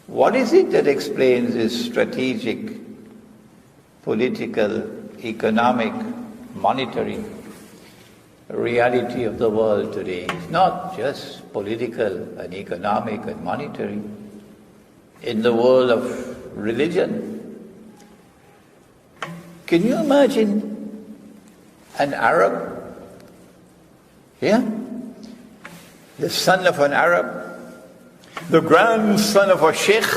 What is it that explains this strategic, political, economic, monetary reality of the world today? It's not just political and economic and monetary. In the world of religion, can you imagine an Arab? Yeah? The son of an Arab, the grandson of a Sheikh,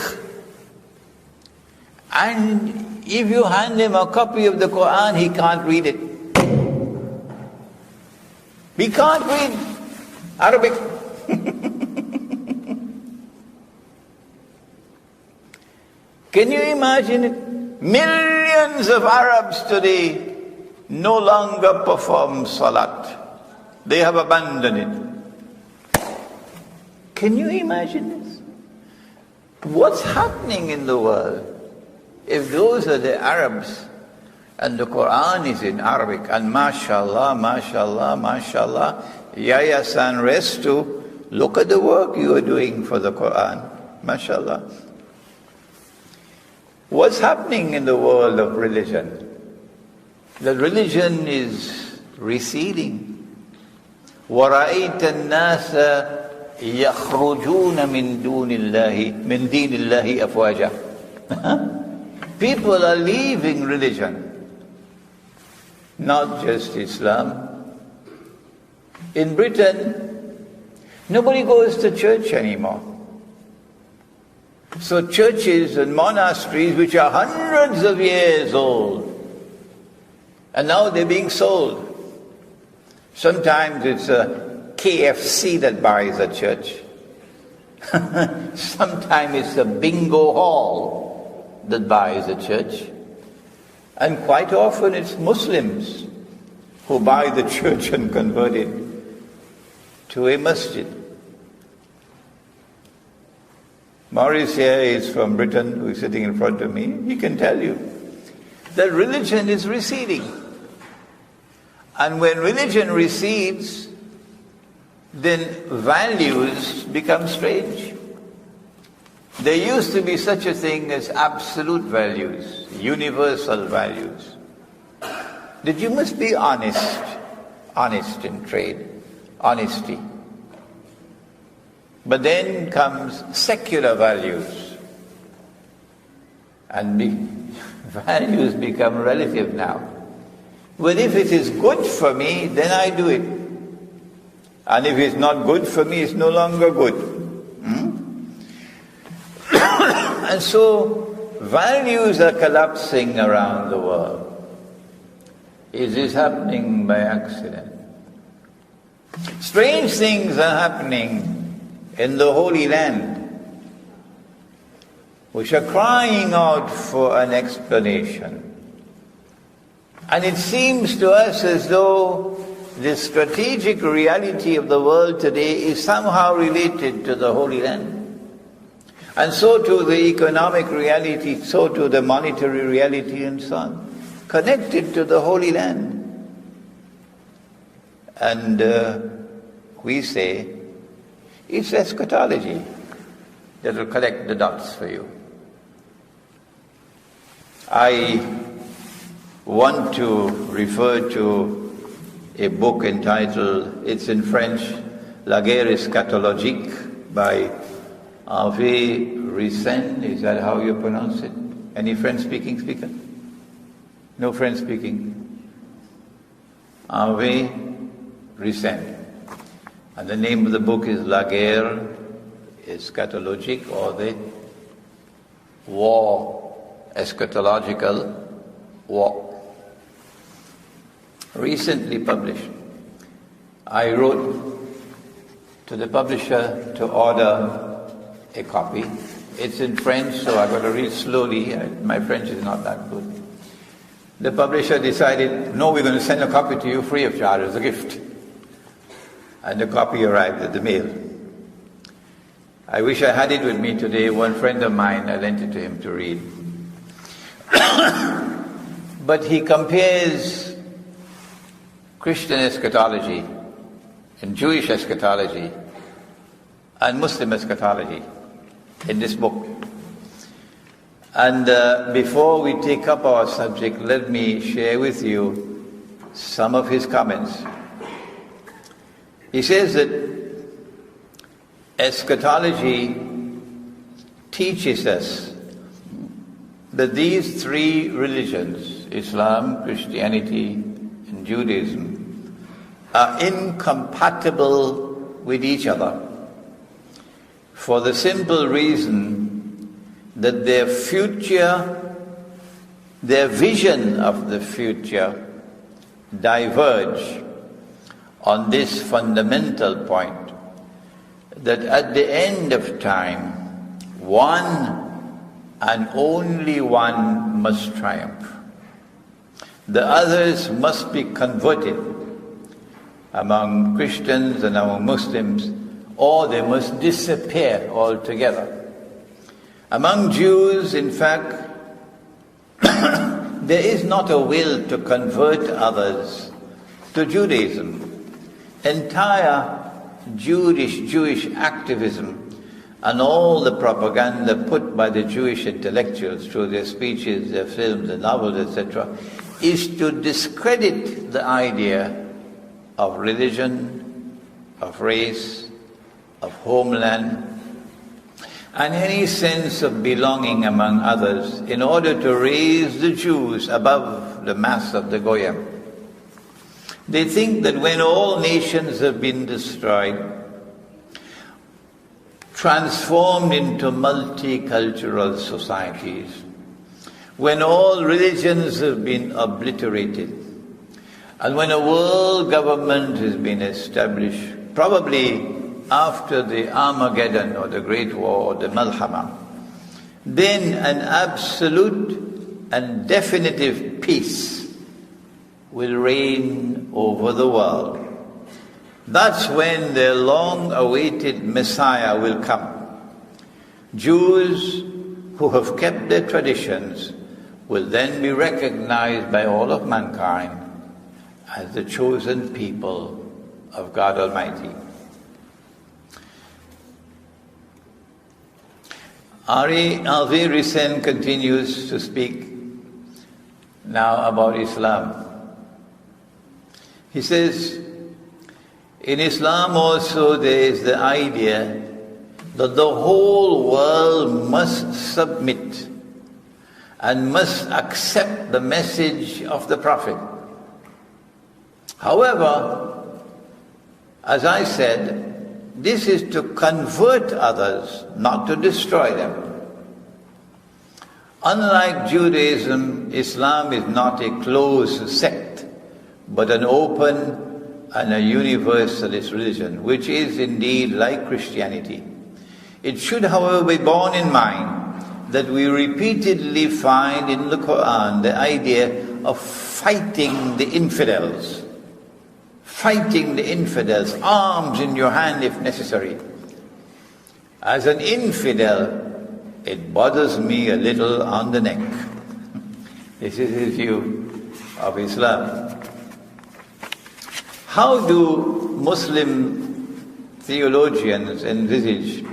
and if you hand him a copy of the Quran, he can't read it. He can't read Arabic. Can you imagine it? Millions of Arabs today no longer perform salat. They have abandoned it. Can you imagine this? What's happening in the world? If those are the Arabs and the Quran is in Arabic, and mashallah, mashallah, mashallah, Yahya san Restu, look at the work you are doing for the Quran, mashallah. What's happening in the world of religion? The religion is receding. وَرَأَيْتَ النَّاسَ يَخْرُجُونَ مِن دِينِ اللَّهِ أَفْوَاجًا. People are leaving religion, not just Islam. In Britain, nobody goes to church anymore. So churches and monasteries which are hundreds of years old, and now they're being sold. Sometimes it's a KFC that buys a church. Sometimes it's a bingo hall that buys a church. And quite often it's Muslims who buy the church and convert it to a masjid. Maurice here is from Britain, who is sitting in front of me. He can tell you that religion is receding. And when religion recedes, then values become strange. There used to be such a thing as absolute values, universal values. That you must be honest in trade, honesty. But then comes secular values. And values become relative now. Well, if it is good for me, then I do it. And if it's not good for me, it's no longer good. And so, values are collapsing around the world. Is this happening by accident? Strange things are happening in the Holy Land, which are crying out for an explanation. And it seems to us as though the strategic reality of the world today is somehow related to the Holy Land. And so to the economic reality, so to the monetary reality and so on, connected to the Holy Land. And we say, it's eschatology that will connect the dots for you. I want to refer to a book entitled, it's in French, La guerre eschatologique by Hussein. Is that how you pronounce it? Any French-speaking speaker? No French-speaking? Hussein. And the name of the book is La guerre eschatologique, or the war, eschatological war. Recently published. I wrote to the publisher to order a copy. It's in French, so I've got to read slowly. My French is not that good. The publisher decided, no, we're going to send a copy to you free of charge as a gift. And the copy arrived at the mail. I wish I had it with me today. One friend of mine, I lent it to him to read. But he compares Christian eschatology and Jewish eschatology and Muslim eschatology in this book. And before we take up our subject, let me share with you some of his comments. He says that eschatology teaches us that these three religions, Islam, Christianity, and Judaism, are incompatible with each other for the simple reason that their future, their vision of the future diverge on this fundamental point, that at the end of time, one and only one must triumph. The others must be converted among Christians and among Muslims, or they must disappear altogether. Among Jews, in fact, there is not a will to convert others to Judaism. Entire Jewish activism and all the propaganda put by the Jewish intellectuals through their speeches, their films, their novels, etc., is to discredit the idea of religion, of race, of homeland, and any sense of belonging among others, in order to raise the Jews above the mass of the Goyim. They think that when all nations have been destroyed, transformed into multicultural societies, when all religions have been obliterated, and when a world government has been established, probably after the Armageddon or the Great War or the Malhama, then an absolute and definitive peace will reign over the world. That's when the long-awaited Messiah will come. Jews who have kept their traditions will then be recognized by all of mankind as the chosen people of God Almighty. Henri Ricin continues to speak now about Islam. He says, in Islam also there is the idea that the whole world must submit and must accept the message of the Prophet. However, as I said, this is to convert others, not to destroy them. Unlike Judaism, Islam is not a closed sect, but an open and a universalist religion, which is indeed like Christianity. It should, however, be borne in mind that we repeatedly find in the Qur'an the idea of fighting the infidels. Fighting the infidels, arms in your hand if necessary. As an infidel, it bothers me a little on the neck. This is his view of Islam. How do Muslim theologians envisage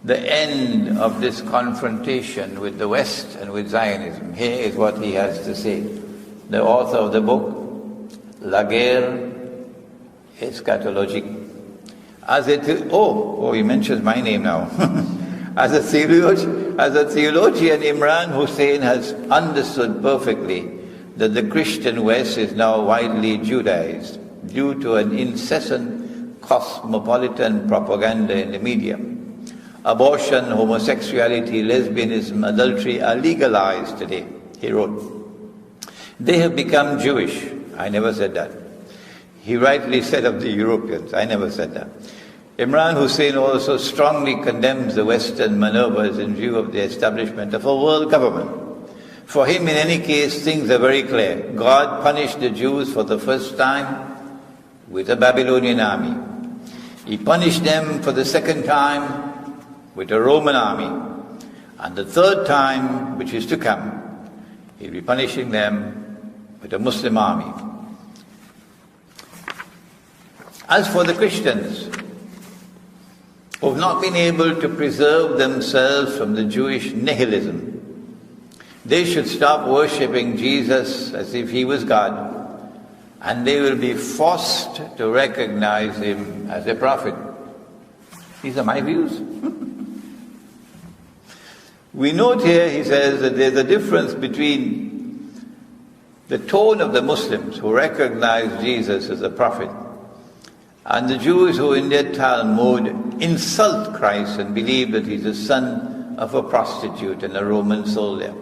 the end of this confrontation with the West and with Zionism? Here is what he has to say. The author of the book, La Guerre Eschatologique. He mentions my name now. As a theologian, Imran Hussein has understood perfectly that the Christian West is now widely Judaized due to an incessant cosmopolitan propaganda in the media. Abortion, homosexuality, lesbianism, adultery are legalized today, he wrote. They have become Jewish. I never said that. He rightly said of the Europeans. I never said that. Imran Hussein also strongly condemns the Western maneuvers in view of the establishment of a world government. For him, in any case, things are very clear. God punished the Jews for the first time with a Babylonian army. He punished them for the second time with a Roman army. And the third time, which is to come, he'll be punishing them with a Muslim army. As for the Christians, who have not been able to preserve themselves from the Jewish nihilism, They should stop worshipping Jesus as if he was God, and they will be forced to recognize him as a prophet. These are my views. We note here, he says, that there's a difference between the tone of the Muslims who recognize Jesus as a prophet and the Jews who in their Talmud insult Christ and believe that he's the son of a prostitute and a Roman soldier.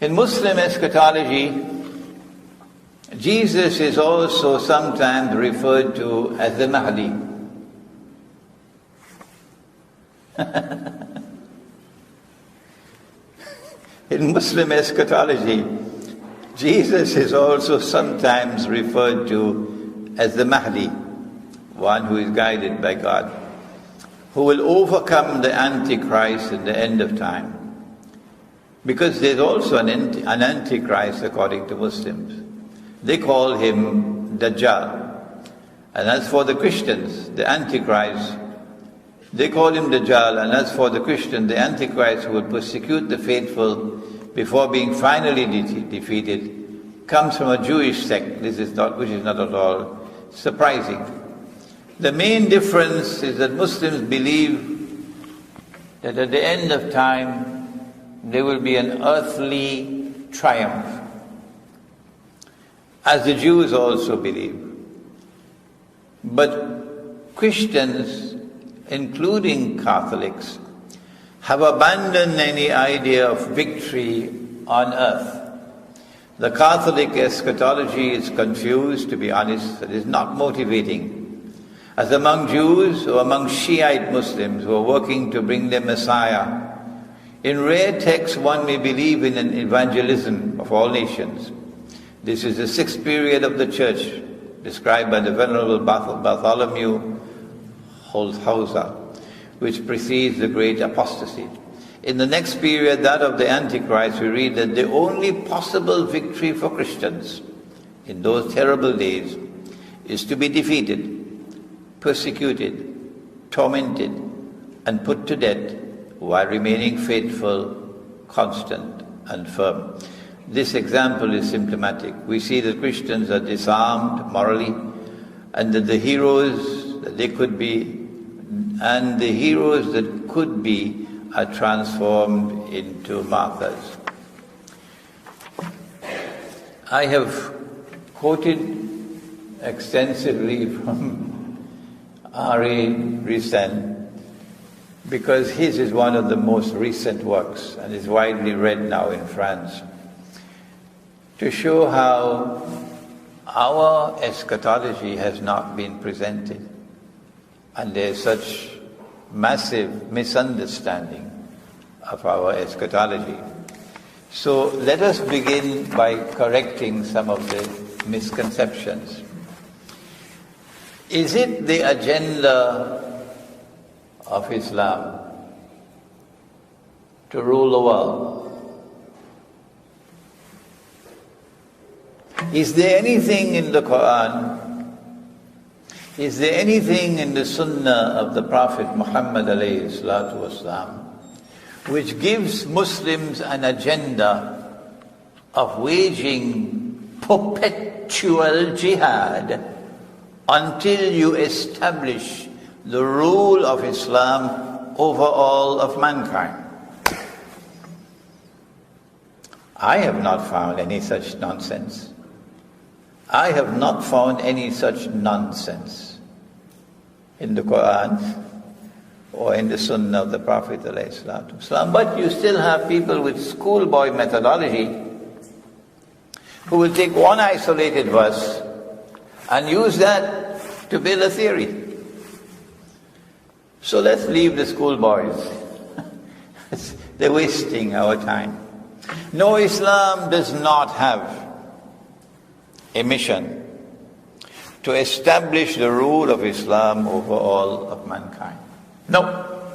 In Muslim eschatology, Jesus is also sometimes referred to as the Mahdi. In Muslim eschatology, Jesus is also sometimes referred to as the Mahdi, one who is guided by God, who will overcome the Antichrist at the end of time. Because there's also an Antichrist according to Muslims. They call him Dajjal. And as for the Christians, the Antichrist, they call him Dajjal, and as for the Christian, the Antichrist who will persecute the faithful before being finally defeated, comes from a Jewish sect, which is not at all surprising. The main difference is that Muslims believe that at the end of time, there will be an earthly triumph, as the Jews also believe. But Christians, including Catholics, have abandoned any idea of victory on earth. The Catholic eschatology is confused, to be honest. It is not motivating. As among Jews or among Shiite Muslims who are working to bring their Messiah, in rare texts one may believe in an evangelism of all nations. This is the sixth period of the church, described by the Venerable Bartholomew Hauser, which precedes the great apostasy. In the next period, that of the Antichrist, we read that the only possible victory for Christians in those terrible days is to be defeated, persecuted, tormented, and put to death while remaining faithful, constant, and firm. This example is symptomatic. We see that Christians are disarmed morally, and that the heroes that they could be, and the heroes that could be, are transformed into martyrs. I have quoted extensively from R.A. Ricin because his is one of the most recent works and is widely read now in France, to show how our eschatology has not been presented, and there's such massive misunderstanding of our eschatology. So let us begin by correcting some of the misconceptions. Is it the agenda of Islam to rule the world? Is there anything in the Quran, is there anything in the Sunnah of the Prophet Muhammad alayhi salatu wasalam which gives Muslims an agenda of waging perpetual jihad until you establish the rule of Islam over all of mankind? I have not found any such nonsense. I have not found any such nonsense in the Quran or in the Sunnah of the Prophet ﷺ. But you still have people with schoolboy methodology who will take one isolated verse and use that to build a theory. So let's leave the schoolboys. They're wasting our time. No, Islam does not have a mission to establish the rule of Islam over all of mankind. No.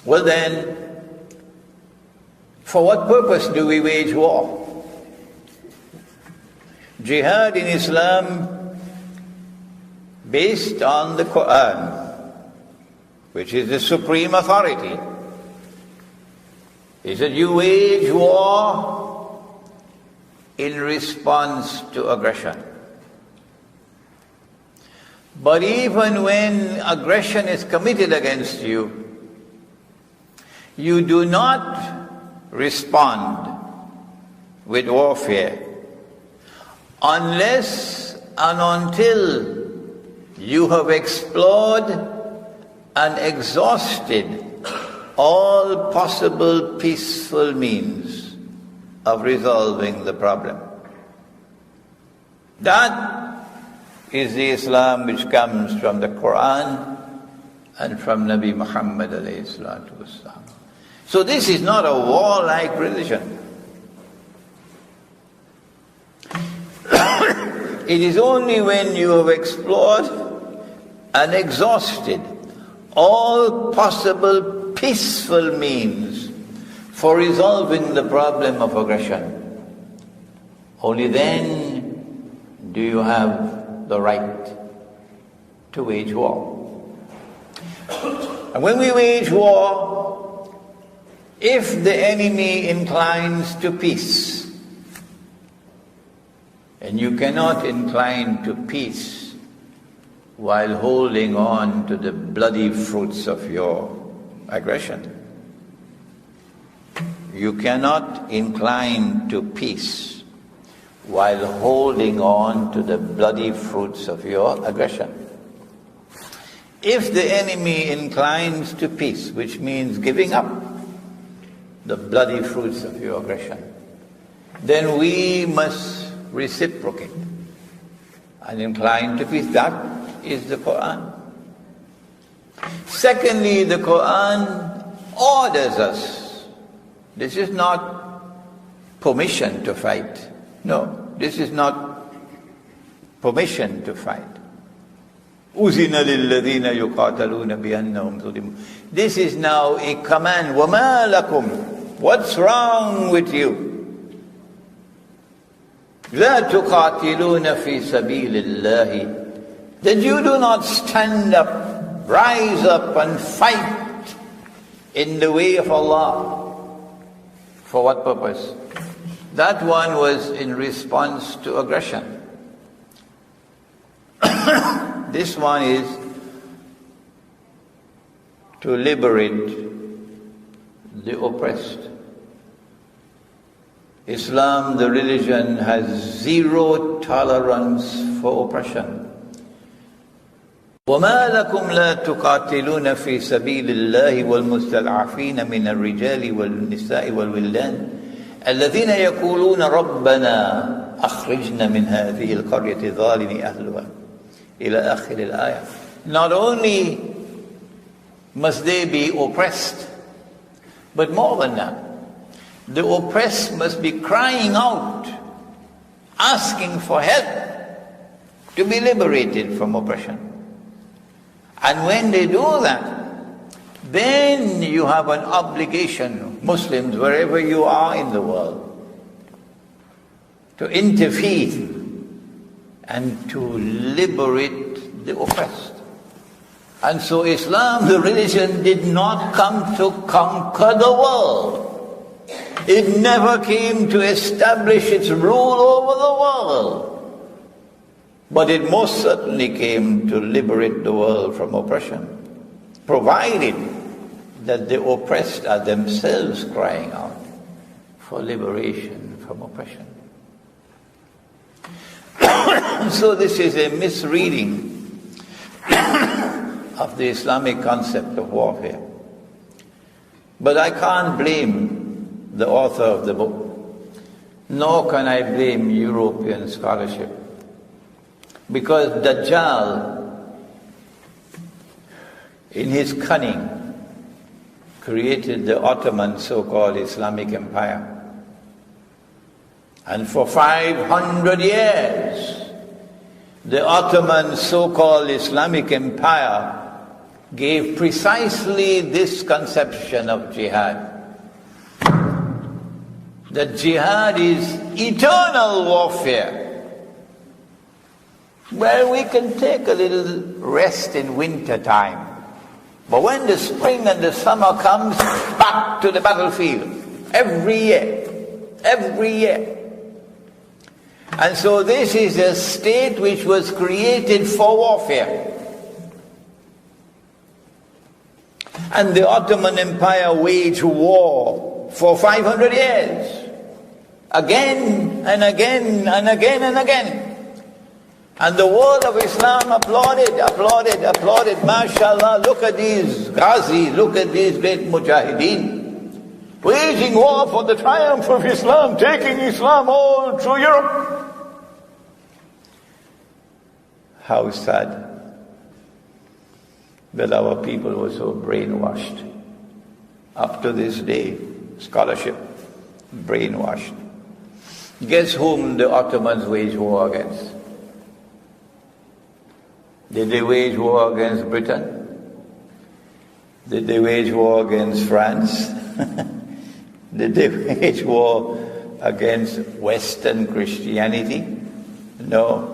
Well then, for what purpose do we wage war? Jihad in Islam, based on the Quran, which is the supreme authority, He said, you wage war in response to aggression. But even when aggression is committed against you, you do not respond with warfare unless and until you have explored and exhausted all possible peaceful means of resolving the problem. That is the Islam which comes from the Quran and from Nabi Muhammad alayhi salatu wasalam. So this is not a warlike religion. It is only when you have explored and exhausted all possible peaceful means for resolving the problem of aggression, only then do you have the right to wage war. And when we wage war, if the enemy inclines to peace, and you cannot incline to peace while holding on to the bloody fruits of your aggression. You cannot incline to peace while holding on to the bloody fruits of your aggression. If the enemy inclines to peace, which means giving up the bloody fruits of your aggression, then we must reciprocate and incline to peace. That is the Quran. Secondly, the Quran orders us. This is not permission to fight. No, this is not permission to fight. أُذِنَ لِلَّذِينَ يُقَاتَلُونَ بِأَنَّهُمْ ظُلِمُوا. This is now a command. وَمَا لَكُمْ. What's wrong with you? لَا تُقَاتِلُونَ فِي سَبِيلِ اللَّهِ. That you do not stand up, rise up and fight in the way of Allah. For what purpose? That one was in response to aggression. This one is to liberate the oppressed. Islam, the religion, has zero tolerance for oppression. وَمَا لَكُمْ لَا تُقَاتِلُونَ فِي سَبِيلِ اللَّهِ وَالْمُسْتَضْعَفِينَ مِنَ الرِّجَالِ وَالنِّسَاءِ وَالْوِلْدَانِ الَّذِينَ يَقُولُونَ رَبَّنَا أَخْرِجْنَا مِنْ هَذِهِ الْقَرْيَةِ ظَالِمِ أَهْلُهَا إِلَى آخِرِ الْآيَةِ. Not only must they be oppressed, but more than that, the oppressed must be crying out, asking for help to be liberated from oppression. And when they do that, then you have an obligation, Muslims, wherever you are in the world, to intervene and to liberate the oppressed. And so Islam, the religion, did not come to conquer the world. It never came to establish its rule over the world. But it most certainly came to liberate the world from oppression, provided that the oppressed are themselves crying out for liberation from oppression. So this is a misreading of the Islamic concept of warfare. But I can't blame the author of the book, nor can I blame European scholarship, because Dajjal, in his cunning, created the Ottoman so-called Islamic Empire. And for 500 years, the Ottoman so-called Islamic Empire gave precisely this conception of jihad. That jihad is eternal warfare. Well, we can take a little rest in winter time, but when the spring and the summer comes, back to the battlefield. every year. Every year. And so this is a state which was created for warfare. And the Ottoman Empire waged war for 500 years. Again and again and again and again. And the world of Islam applauded. MashaAllah, look at these Ghazi, look at these great Mujahideen, waging war for the triumph of Islam, taking Islam all through Europe. How sad that our people were so brainwashed. Up to this day, scholarship, brainwashed. Guess whom the Ottomans waged war against? Did they wage war against Britain? Did they wage war against France? Did they wage war against Western Christianity? No.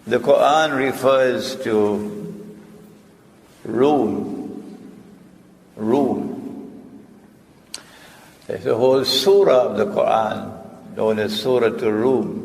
The Quran refers to Rome. There's a whole surah of the Quran known as Surah to Rome.